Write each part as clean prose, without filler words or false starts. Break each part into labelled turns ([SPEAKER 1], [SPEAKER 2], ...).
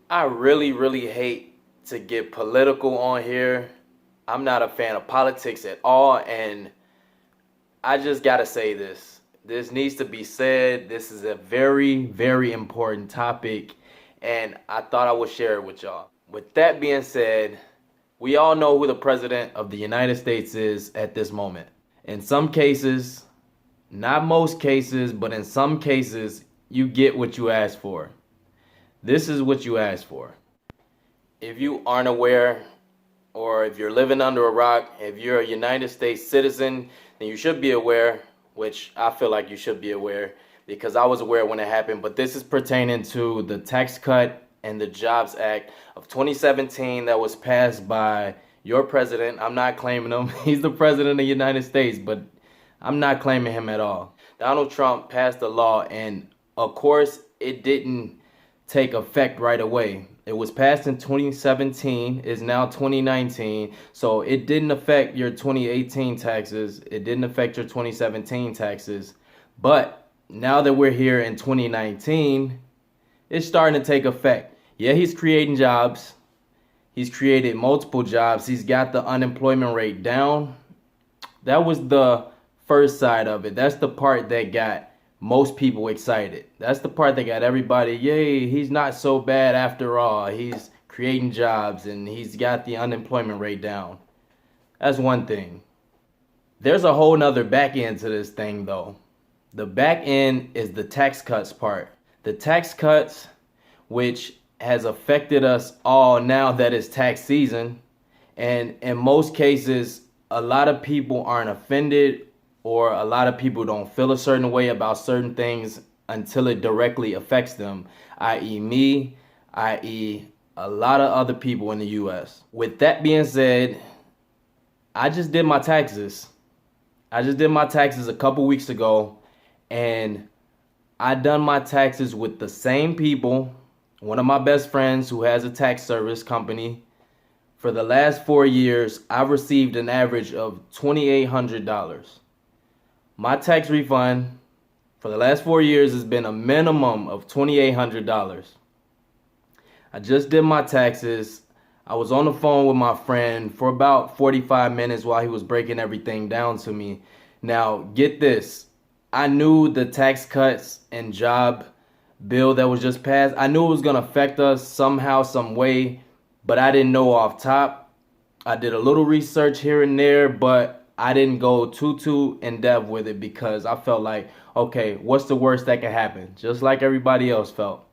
[SPEAKER 1] I really hate to get political on here. I'm not a fan of politics at all, and I just gotta say this. This needs to be said. This is a very important topic, and I thought I would share it with y'all. With that being said, we all know who the president of the United States is at this moment. In some cases, not most cases, but in some cases, you get what you ask for. This is what you asked for. If you aren't aware, or if you're living under a rock, if you're a United States citizen, then you should be aware, which I feel like you should be aware because I was aware when it happened. But this is pertaining to the Tax Cut and the Jobs Act of 2017 that was passed by your president. I'm not claiming him. He's the president of the United States, but I'm not claiming him at all. Donald Trump passed the law, and of course, it didn't take effect right away. It was passed in 2017, is now 2019, so it didn't affect your 2018 taxes, it didn't affect your 2017 taxes, but now that we're here in 2019, it's starting to take effect. Yeah, he's creating jobs, he's created multiple jobs, he's got the unemployment rate down. That was the first side of it. That's the part that got most people excited. That's the part that got everybody, yay, he's not so bad after all. He's creating jobs and he's got the unemployment rate down. That's one thing. There's a whole nother back end to this thing though. The back end is the tax cuts part. The tax cuts, which has affected us all now that it's tax season. And in most cases, a lot of people aren't offended, or a lot of people don't feel a certain way about certain things until it directly affects them, i.e. me, i.e. a lot of other people in the US. With that being said, I just did my taxes. I just did my taxes a couple weeks ago, and I done my taxes with the same people, one of my best friends who has a tax service company. For the last 4 years, I've received an average of $2,800. My tax refund for the last 4 years has been a minimum of $2,800. I just did my taxes. I was on the phone with my friend for about 45 minutes while he was breaking everything down to me. Now, get this. I knew the tax cuts and job bill that was just passed, I knew it was going to affect us somehow, some way, but I didn't know off top. I did a little research here and there, but I didn't go too in depth with it because I felt like, okay, what's the worst that could happen? Just like everybody else felt.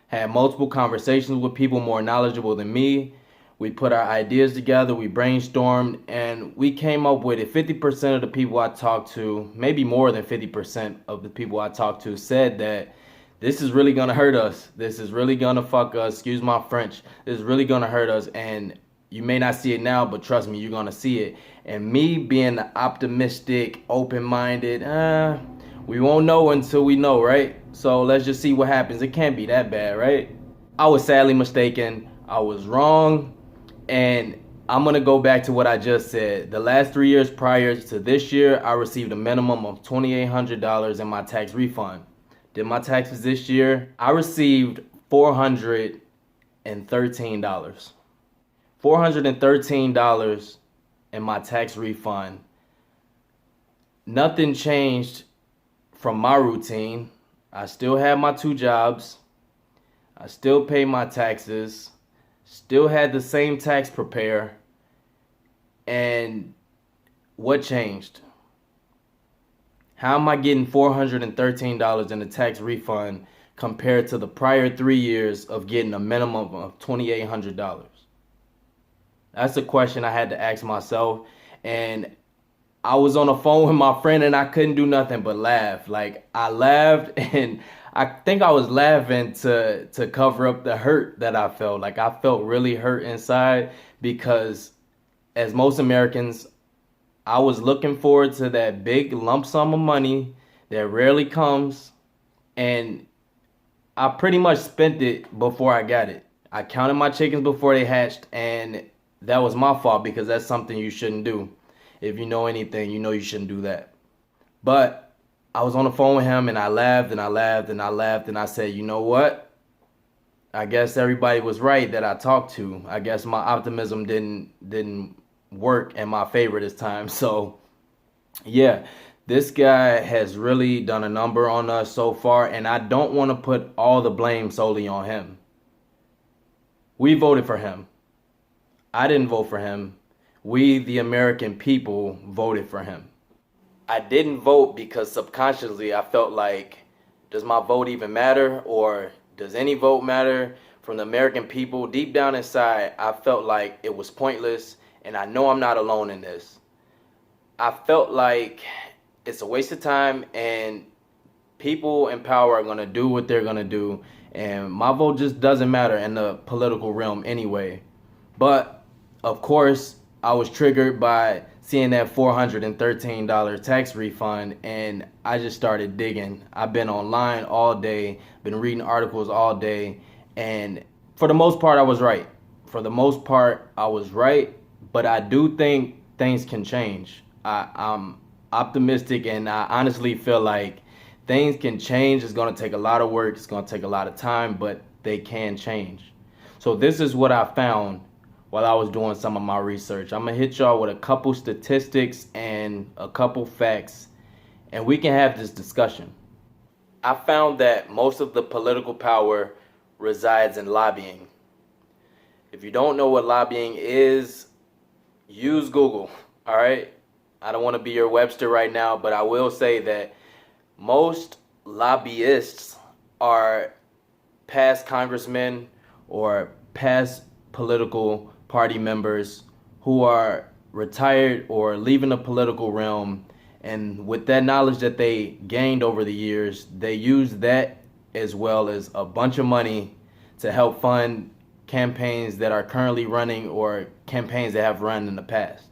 [SPEAKER 1] Had multiple conversations with people more knowledgeable than me. We put our ideas together, we brainstormed, and we came up with it. 50% of the people I talked to, maybe more than 50% of the people I talked to said that this is really gonna hurt us. This is really gonna fuck us. Excuse my French. This is really gonna hurt us, and you may not see it now, but trust me, you're gonna see it. And me being optimistic, open-minded, we won't know until we know, right? So let's just see what happens. It can't be that bad, right? I was sadly mistaken. I was wrong. And I'm gonna go back to what I just said. The last 3 years prior to this year, I received a minimum of $2,800 in my tax refund. Did my taxes this year, I received $413. $413 in my tax refund. Nothing changed from my routine. I still had my 2 jobs. I still paid my taxes. Still had the same tax preparer. And what changed? How am I getting $413 in a tax refund compared to the prior 3 years of getting a minimum of $2,800? That's a question I had to ask myself. And I was on the phone with my friend and I couldn't do nothing but laugh. Like, I laughed, and I think I was laughing to cover up the hurt that I felt. Like, I felt really hurt inside because, as most Americans, I was looking forward to that big lump sum of money that rarely comes, and I pretty much spent it before I got it. I counted my chickens before they hatched, and that was my fault because that's something you shouldn't do. If you know anything, you know you shouldn't do that. But I was on the phone with him, and I laughed and I laughed and I laughed, and I said, you know what? I guess everybody was right that I talked to. I guess my optimism didn't work in my favor this time. So yeah, this guy has really done a number on us so far, and I don't want to put all the blame solely on him. We voted for him. I didn't vote for him. We, the American people, voted for him. I didn't vote because subconsciously I felt like, does my vote even matter? Or does any vote matter? From the American people, deep down inside, I felt like it was pointless, and I know I'm not alone in this. I felt like it's a waste of time, and people in power are going to do what they're going to do, and my vote just doesn't matter in the political realm anyway. But of course, I was triggered by seeing that $413 tax refund, and I just started digging. I've been online all day, been reading articles all day, and for the most part, I was right. For the most part, I was right, but I do think things can change. I'm optimistic, and I honestly feel like things can change. It's going to take a lot of work. It's going to take a lot of time, but they can change. So this is what I found while I was doing some of my research. I'm going to hit y'all with a couple statistics and a couple facts, and we can have this discussion. I found that most of the political power resides in lobbying. If you don't know what lobbying is, use Google, all right? I don't want to be your Webster right now, but I will say that most lobbyists are past congressmen or past political party members who are retired or leaving the political realm, and with that knowledge that they gained over the years, they use that as well as a bunch of money to help fund campaigns that are currently running or campaigns that have run in the past.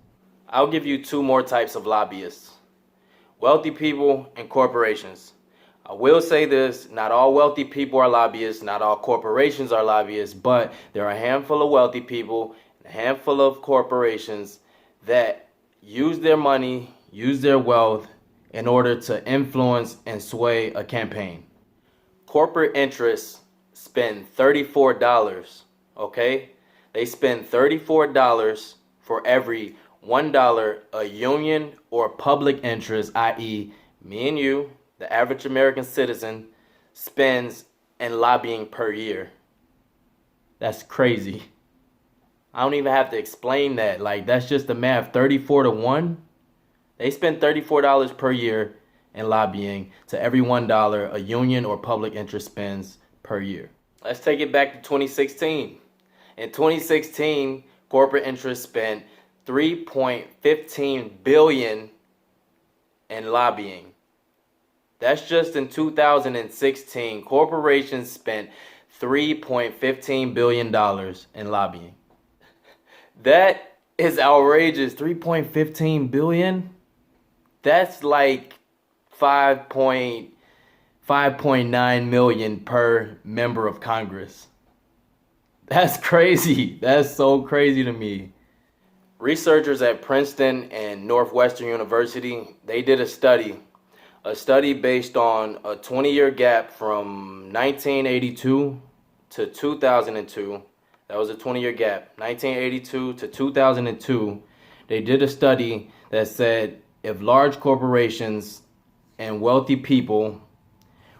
[SPEAKER 1] I'll give you two more types of lobbyists: wealthy people and corporations. I will say this, not all wealthy people are lobbyists, not all corporations are lobbyists, but there are a handful of wealthy people and a handful of corporations that use their money, use their wealth in order to influence and sway a campaign. Corporate interests spend $34, okay? They spend $34 for every $1 a union or public interest, i.e. me and you, the average American citizen, spends in lobbying per year. That's crazy. I don't even have to explain that. Like, that's just the math. 34 to 1. They spend $34 per year in lobbying to every $1 a union or public interest spends per year. Let's take it back to 2016. In 2016, corporate interests spent $3.15 billion in lobbying. That's just in 2016. Corporations spent $3.15 billion in lobbying. That is outrageous. $3.15 billion? That's like 5.9 million per member of Congress. That's crazy. That's so crazy to me. Researchers at Princeton and Northwestern University, they did a study based on a 20-year gap from 1982 to 2002. That was a 20-year gap, 1982 to 2002. They did a study that said if large corporations and wealthy people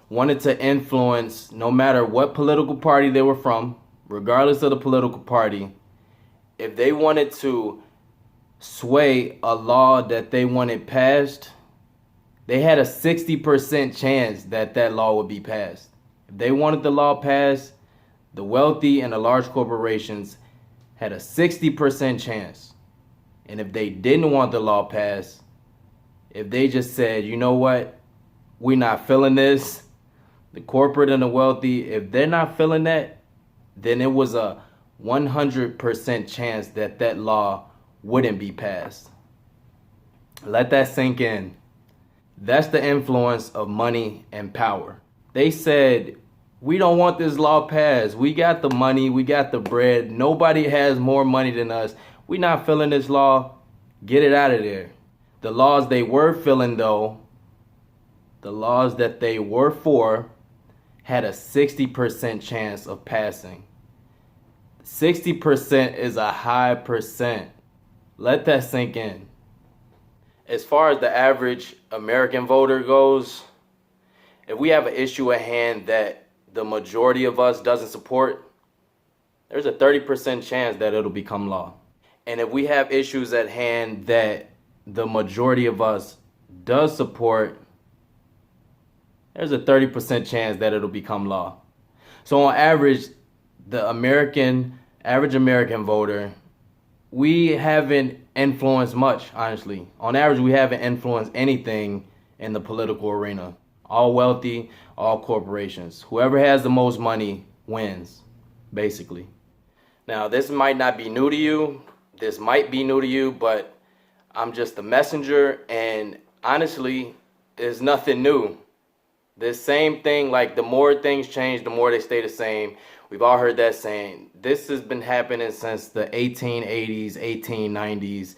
[SPEAKER 1] wanted to influence, no matter what political party they were from, regardless of the political party, if they wanted to sway a law that they wanted passed, they had a 60% chance that that law would be passed. If they wanted the law passed, the wealthy and the large corporations had a 60% chance. And if they didn't want the law passed, if they just said, you know what, we're not feeling this, the corporate and the wealthy, if they're not feeling that, then it was a 100% chance that that law wouldn't be passed. Let that sink in. That's the influence of money and power. They said, we don't want this law passed. We got the money, we got the bread. Nobody has more money than us. We're not feeling this law. Get it out of there. The laws they were feeling, though, the laws that they were for, had a 60% chance of passing. 60% is a high percent. Let that sink in. As far as the average American voter goes, if we have an issue at hand that the majority of us doesn't support, there's a 30% chance that it'll become law. And if we have issues at hand that the majority of us does support, there's a 30% chance that it'll become law. So on average, the average American voter, we haven't influenced much, honestly. On average, we haven't influenced anything in the political arena. All wealthy, all corporations. Whoever has the most money wins, basically. Now, this might not be new to you. This might be new to you, but I'm just the messenger, and honestly, it's nothing new. This same thing, like the more things change, the more they stay the same. We've all heard that saying. This has been happening since the 1880s, 1890s.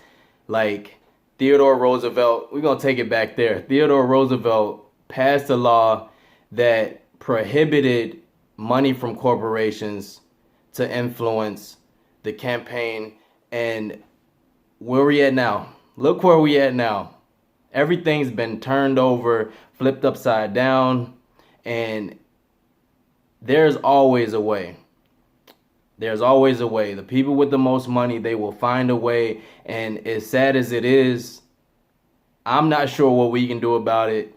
[SPEAKER 1] Like Theodore Roosevelt, we're going to take it back there. Theodore Roosevelt passed a law that prohibited money from corporations to influence the campaign. And where we at now? Look where we at now. Everything's been turned over, flipped upside down, and there's always a way. There's always a way. The people with the most money, they will find a way. And as sad as it is, I'm not sure what we can do about it.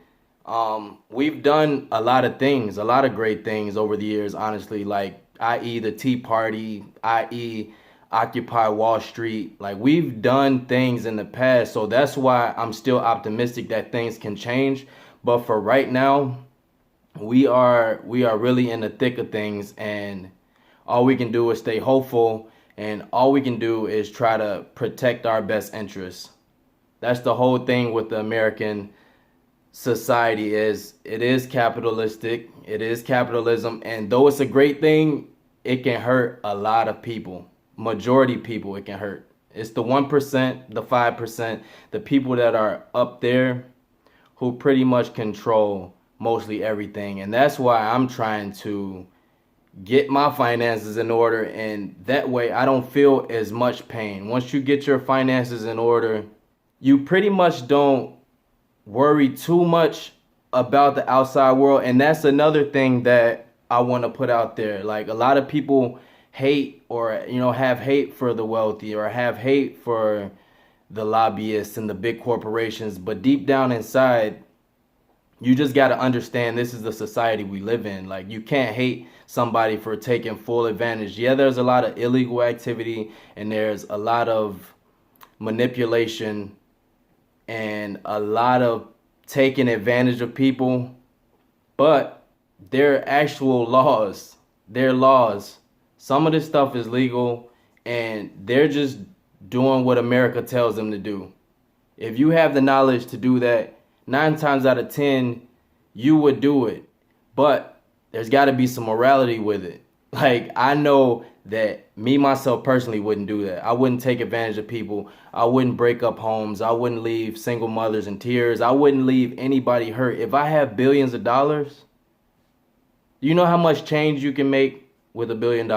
[SPEAKER 1] We've done a lot of things, a lot of great things over the years, honestly, like i.e. the Tea Party, i.e. Occupy Wall Street. Like, we've done things in the past, so that's why I'm still optimistic that things can change. But for right now, we are really in the thick of things, and all we can do is stay hopeful, and all we can do is try to protect our best interests. That's the whole thing with the American society. It is capitalistic. It is capitalism, and though it's a great thing, it can hurt a lot of people. Majority people it can hurt. It's the 1%, the 5%, the people that are up there who pretty much control mostly everything. And that's why I'm trying to get my finances in order, and that way I don't feel as much pain. Once you get your finances in order, you pretty much don't worry too much about the outside world. And that's another thing that I want to put out there. Like, a lot of people hate, or have hate for the wealthy, or have hate for the lobbyists and the big corporations, but deep down inside, you just got to understand this is the society we live in. Like, you can't hate somebody for taking full advantage. Yeah, there's a lot of illegal activity, and there's a lot of manipulation and a lot of taking advantage of people, but there are actual laws. There are laws. Some of this stuff is legal, and they're just doing what America tells them to do. If you have the knowledge to do that, 9 times out of 10, you would do it. But there's got to be some morality with it. Like, I know that me, myself, personally wouldn't do that. I wouldn't take advantage of people. I wouldn't break up homes. I wouldn't leave single mothers in tears. I wouldn't leave anybody hurt. If I have billions of dollars, you know how much change you can make with $1 billion?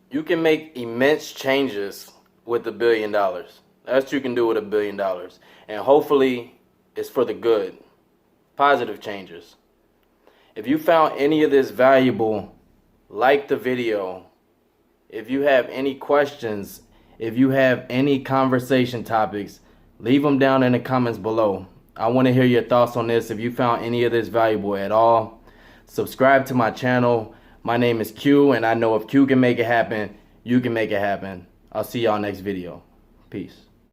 [SPEAKER 1] You can make immense changes with $1 billion. That's what you can do with $1 billion. And hopefully it's for the good. Positive changes. If you found any of this valuable, like the video. If you have any questions, if you have any conversation topics, leave them down in the comments below. I want to hear your thoughts on this. If you found any of this valuable at all, subscribe to my channel. My name is Q, and I know if Q can make it happen, you can make it happen. I'll see y'all next video. Peace.